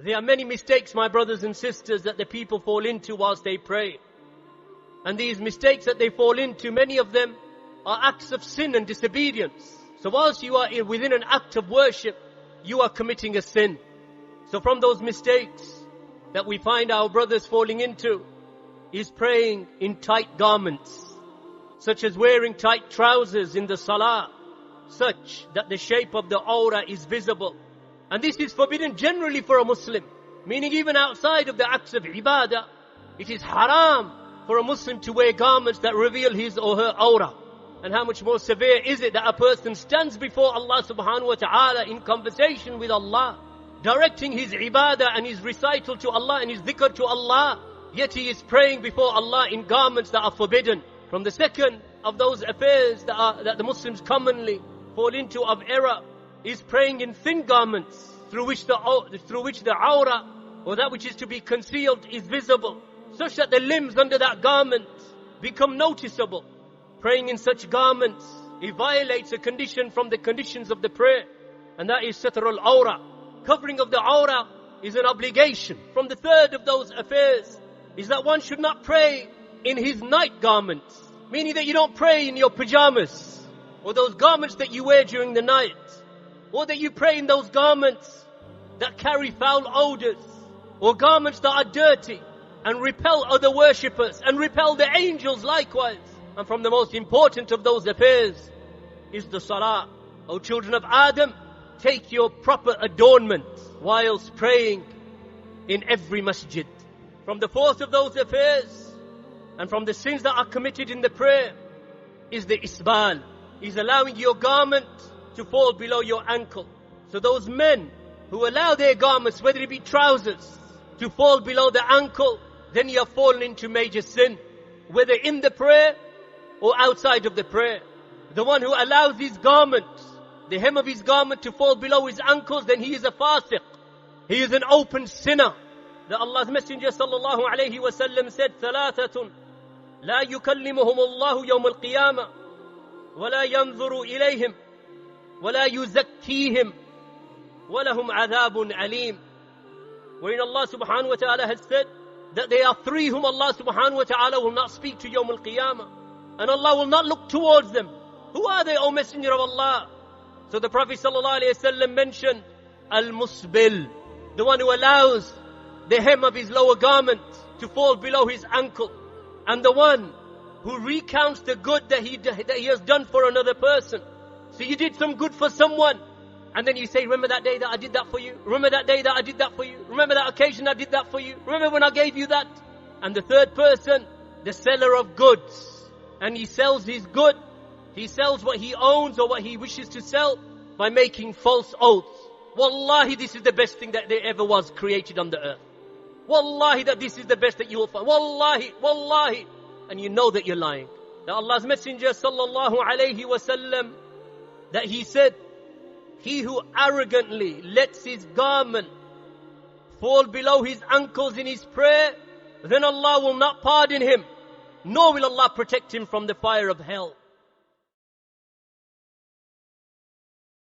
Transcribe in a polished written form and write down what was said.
There are many mistakes, my brothers and sisters, that the people fall into whilst they pray. And these mistakes that they fall into, many of them are acts of sin and disobedience. So whilst you are within an act of worship, you are committing a sin. So from those mistakes that we find our brothers falling into is praying in tight garments, such as wearing tight trousers in the Salah, such that the shape of the aura is visible. And this is forbidden generally for a Muslim, meaning even outside of the acts of ibadah, it is haram for a Muslim to wear garments that reveal his or her aura. And how much more severe is it that a person stands before Allah subhanahu wa ta'ala in conversation with Allah, directing his ibadah and his recital to Allah and his dhikr to Allah, yet he is praying before Allah in garments that are forbidden. From the second of those affairs that the Muslims commonly fall into of error is praying in thin garments through which the aura, or that which is to be concealed, is visible, such that the limbs under that garment become noticeable. Praying in such garments, it violates a condition from the conditions of the prayer, and that is satr al-aura. Covering of the aura is an obligation. From the third of those affairs is that one should not pray in his night garments, meaning that you don't pray in your pajamas, or those garments that you wear during the night, or that you pray in those garments that carry foul odors, or garments that are dirty and repel other worshippers and repel the angels likewise. And from the most important of those affairs is the Salah. O children of Adam, take your proper adornment whilst praying in every masjid. From the fourth of those affairs and from the sins that are committed in the prayer is the isbal, is allowing your garment to fall below your ankle. So those men who allow their garments, whether it be trousers, to fall below the ankle, then you have fallen into major sin, whether in the prayer or outside of the prayer. The one who allows his garment, the hem of his garment, to fall below his ankles, then he is a fasiq. He is an open sinner. That Allah's Messenger sallallahu alayhi wa sallam said, ثَلَاثَةٌ لَا يُكَلِّمُهُمُ اللَّهُ يَوْمَ الْقِيَامَةِ وَلَا يَنْظُرُ إِلَيْهِمْ وَلَا يُزَكِّيهِمْ وَلَهُمْ عَذَابٌ عَلِيمٌ. Wherein Allah subhanahu wa ta'ala has said that there are three whom Allah subhanahu wa ta'ala will not speak to Yawm al-Qiyamah, and Allah will not look towards them. Who are they, O Messenger of Allah? So the Prophet sallallahu alayhi wa sallam mentioned al-musbil, the one who allows the hem of his lower garment to fall below his ankle, and the one who recounts the good that he has done for another person. So you did some good for someone, and then you say, remember that day that I did that for you? Remember that day that I did that for you? Remember that occasion I did that for you? Remember when I gave you that? And the third person, the seller of goods, and he sells his good, he sells what he owns or what he wishes to sell by making false oaths. Wallahi, this is the best thing that there ever was created on the earth. Wallahi, that this is the best that you will find. Wallahi, wallahi. And you know that you're lying. That Allah's Messenger sallallahu alayhi wa sallam, that he said, he who arrogantly lets his garment fall below his ankles in his prayer, then Allah will not pardon him, nor will Allah protect him from the fire of hell.